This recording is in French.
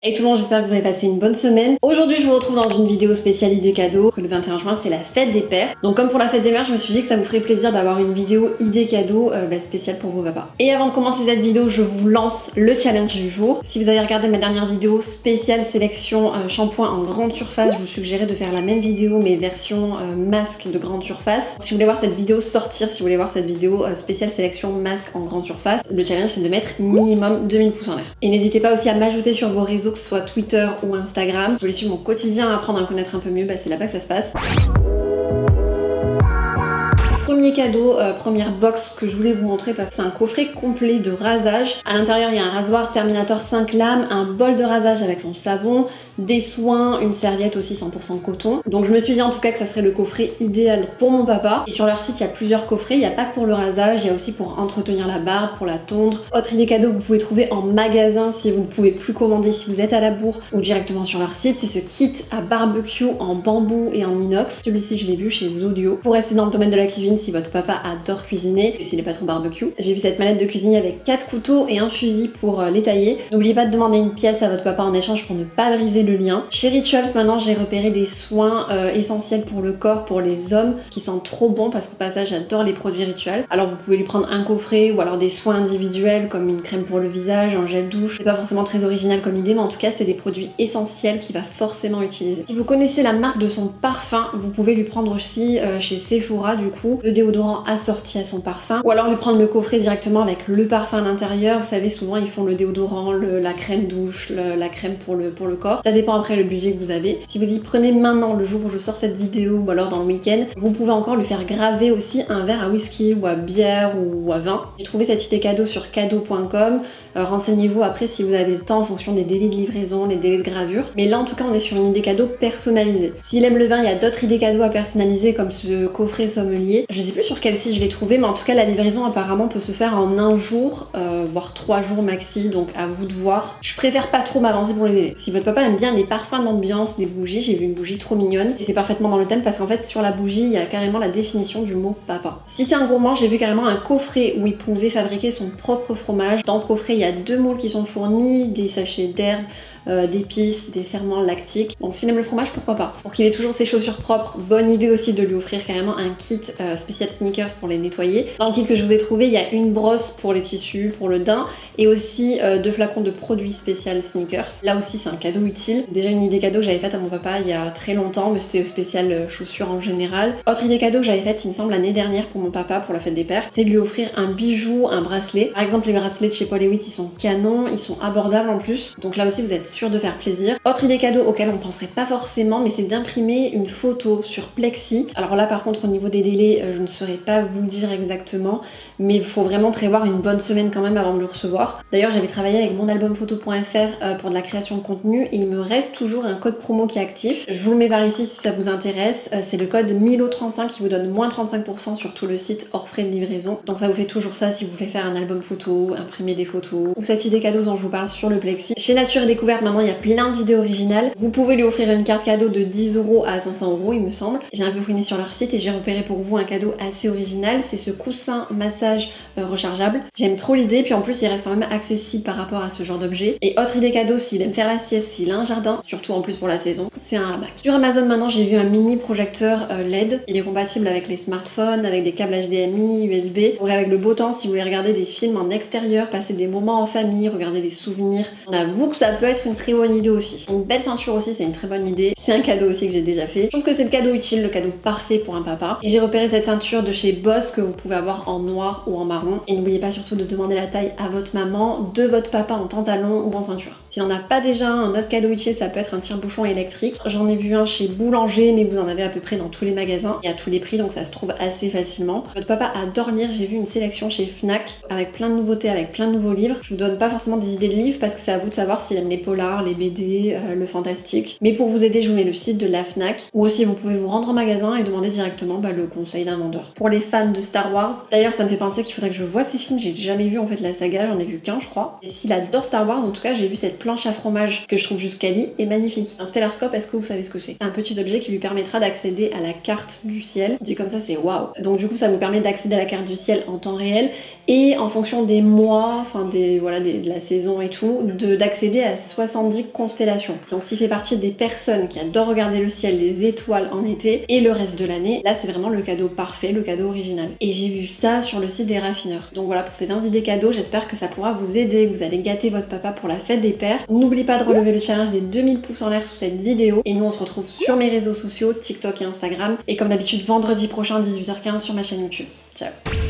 Et tout le monde, j'espère que vous avez passé une bonne semaine. Aujourd'hui, je vous retrouve dans une vidéo spéciale idées cadeaux. Le 21 juin, c'est la fête des pères. Donc comme pour la fête des mères, je me suis dit que ça vous ferait plaisir d'avoir une vidéo idées cadeaux spéciale pour vos papas. Et avant de commencer cette vidéo, je vous lance le challenge du jour. Si vous avez regardé ma dernière vidéo spéciale sélection shampoing en grande surface, je vous suggérais de faire la même vidéo mais version masque de grande surface. Si vous voulez voir cette vidéo sortir, si vous voulez voir cette vidéo spéciale sélection masque en grande surface, le challenge c'est de mettre minimum 2000 pouces en l'air. Et n'hésitez pas aussi à m'ajouter sur vos réseaux, que ce soit Twitter ou Instagram. Si vous voulez suivre mon quotidien, apprendre à me connaître un peu mieux, c'est là-bas que ça se passe. Premier cadeau, première box que je voulais vous montrer parce que c'est un coffret complet de rasage. À l'intérieur il y a un rasoir Terminator 5 lames, un bol de rasage avec son savon, des soins, une serviette aussi 100% coton. Donc je me suis dit en tout cas que ça serait le coffret idéal pour mon papa. Et sur leur site il y a plusieurs coffrets, il n'y a pas que pour le rasage, il y a aussi pour entretenir la barbe, pour la tondre. Autre idée cadeau que vous pouvez trouver en magasin si vous ne pouvez plus commander si vous êtes à la bourre ou directement sur leur site, c'est ce kit à barbecue en bambou et en inox. Celui-ci je l'ai vu chez Zodio. Pour rester dans le domaine de la cuisine, si votre papa adore cuisiner et s'il n'est pas trop barbecue. J'ai vu cette mallette de cuisine avec 4 couteaux et un fusil pour les tailler. N'oubliez pas de demander une pièce à votre papa en échange pour ne pas briser le lien. Chez Rituals maintenant j'ai repéré des soins essentiels pour le corps, pour les hommes qui sentent trop bon parce qu'au passage j'adore les produits Rituals. Alors vous pouvez lui prendre un coffret ou alors des soins individuels comme une crème pour le visage, un gel douche. C'est pas forcément très original comme idée mais en tout cas c'est des produits essentiels qu'il va forcément utiliser. Si vous connaissez la marque de son parfum, vous pouvez lui prendre aussi chez Sephora du coup le déodorant assorti à son parfum ou alors lui prendre le coffret directement avec le parfum à l'intérieur. Vous savez souvent ils font le déodorant, la crème douche, la crème pour le corps. Ça dépend après le budget que vous avez. Si vous y prenez maintenant le jour où je sors cette vidéo ou alors dans le week-end, vous pouvez encore lui faire graver aussi un verre à whisky ou à bière ou à vin. J'ai trouvé cette idée cadeau sur cadeau.com. Renseignez-vous après si vous avez le temps en fonction des délais de livraison, les délais de gravure. Mais là en tout cas on est sur une idée cadeau personnalisée. S'il aime le vin, il y a d'autres idées cadeaux à personnaliser comme ce coffret sommelier. Je sais plus sur quel site je l'ai trouvé mais en tout cas la livraison apparemment peut se faire en un jour, voire 3 jours maxi, donc à vous de voir. Je préfère pas trop m'avancer pour les délais. Si votre papa aime bien les parfums d'ambiance, les bougies, j'ai vu une bougie trop mignonne et c'est parfaitement dans le thème parce qu'en fait sur la bougie il y a carrément la définition du mot papa. Si c'est un gourmand, j'ai vu carrément un coffret où il pouvait fabriquer son propre fromage. Dans ce coffret il y a 2 moules qui sont fournis, des sachets d'herbes, d'épices, des ferments lactiques. Donc s'il aime le fromage, pourquoi pas. Pour qu'il ait toujours ses chaussures propres, bonne idée aussi de lui offrir carrément un kit spécial sneakers pour les nettoyer. Dans le kit que je vous ai trouvé, il y a une brosse pour les tissus, pour le daim, et aussi 2 flacons de produits spécial sneakers. Là aussi c'est un cadeau utile. C'est déjà une idée cadeau que j'avais faite à mon papa il y a très longtemps, mais c'était spécial chaussures en général. Autre idée cadeau que j'avais faite, il me semble, l'année dernière pour mon papa, pour la fête des pères, c'est de lui offrir un bijou, un bracelet. Par exemple les bracelets de chez Paul & Witt, ils sont canons, ils sont abordables en plus. Donc là aussi vous êtes sûr de faire plaisir. Autre idée cadeau auquel on penserait pas forcément, mais c'est d'imprimer une photo sur plexi. Alors là par contre au niveau des délais, je ne saurais pas vous le dire exactement, mais il faut vraiment prévoir une bonne semaine quand même avant de le recevoir. D'ailleurs j'avais travaillé avec monalbumphoto.fr pour de la création de contenu et il me reste toujours un code promo qui est actif. Je vous le mets par ici si ça vous intéresse. C'est le code MILO35 qui vous donne moins 35% sur tout le site hors frais de livraison. Donc ça vous fait toujours ça si vous voulez faire un album photo, imprimer des photos ou cette idée cadeau dont je vous parle sur le plexi. Chez Nature et Découverte maintenant il y a plein d'idées originales. Vous pouvez lui offrir une carte cadeau de 10 € à 500 € il me semble. J'ai un peu fouiné sur leur site et j'ai repéré pour vous un cadeau assez original. C'est ce coussin massage rechargeable. J'aime trop l'idée, puis en plus il reste quand même accessible par rapport à ce genre d'objet. Et autre idée cadeau, s'il aime faire la sieste, s'il a un jardin, surtout en plus pour la saison, c'est un hamac. Sur Amazon maintenant j'ai vu un mini projecteur LED. Il est compatible avec les smartphones, avec des câbles HDMI, USB. Donc avec le beau temps, si vous voulez regarder des films en extérieur, passer des moments en famille, regarder des souvenirs, on avoue que ça peut être une très bonne idée aussi. Une belle ceinture aussi, c'est une très bonne idée. C'est un cadeau aussi que j'ai déjà fait. Je trouve que c'est le cadeau utile, le cadeau parfait pour un papa. Et j'ai repéré cette ceinture de chez Boss que vous pouvez avoir en noir ou en marron. Et n'oubliez pas surtout de demander la taille à votre maman, de votre papa en pantalon ou en ceinture. S'il n'en a pas déjà un autre cadeau utile, ça peut être un tire-bouchon électrique. J'en ai vu un chez Boulanger, mais vous en avez à peu près dans tous les magasins et à tous les prix, donc ça se trouve assez facilement. Votre papa adore lire, j'ai vu une sélection chez Fnac avec plein de nouveautés, avec plein de nouveaux livres. Je vous donne pas forcément des idées de livres parce que c'est à vous de savoir s'il aime les polars, les BD, le fantastique. Mais pour vous aider, je vous mets le site de la Fnac ou aussi vous pouvez vous rendre en magasin et demander directement le conseil d'un vendeur. Pour les fans de Star Wars, d'ailleurs ça me fait penser qu'il faudrait que je vois ces films, j'ai jamais vu en fait la saga, j'en ai vu qu'un je crois. Et s'il adore Star Wars, en tout cas j'ai vu cette planche à fromage que je trouve juste quali et magnifique. Un stellaroscope, est-ce que vous savez ce que c'est? C'est un petit objet qui lui permettra d'accéder à la carte du ciel. Dit comme ça c'est waouh. Donc du coup ça vous permet d'accéder à la carte du ciel en temps réel et en fonction des mois, enfin de la saison et tout, d'accéder à 70 constellations. Donc s'il fait partie des personnes qui adorent regarder le ciel, les étoiles en été et le reste de l'année, là c'est vraiment le cadeau parfait, le cadeau original. Et j'ai vu ça sur le site des raffineurs. Donc voilà pour ces 20 idées cadeaux, j'espère que ça pourra vous aider, que vous allez gâter votre papa pour la fête des pères. N'oubliez pas de relever le challenge des 2000 pouces en l'air sous cette vidéo et nous on se retrouve sur mes réseaux sociaux, TikTok et Instagram, et comme d'habitude vendredi prochain 18h15 sur ma chaîne YouTube. Ciao.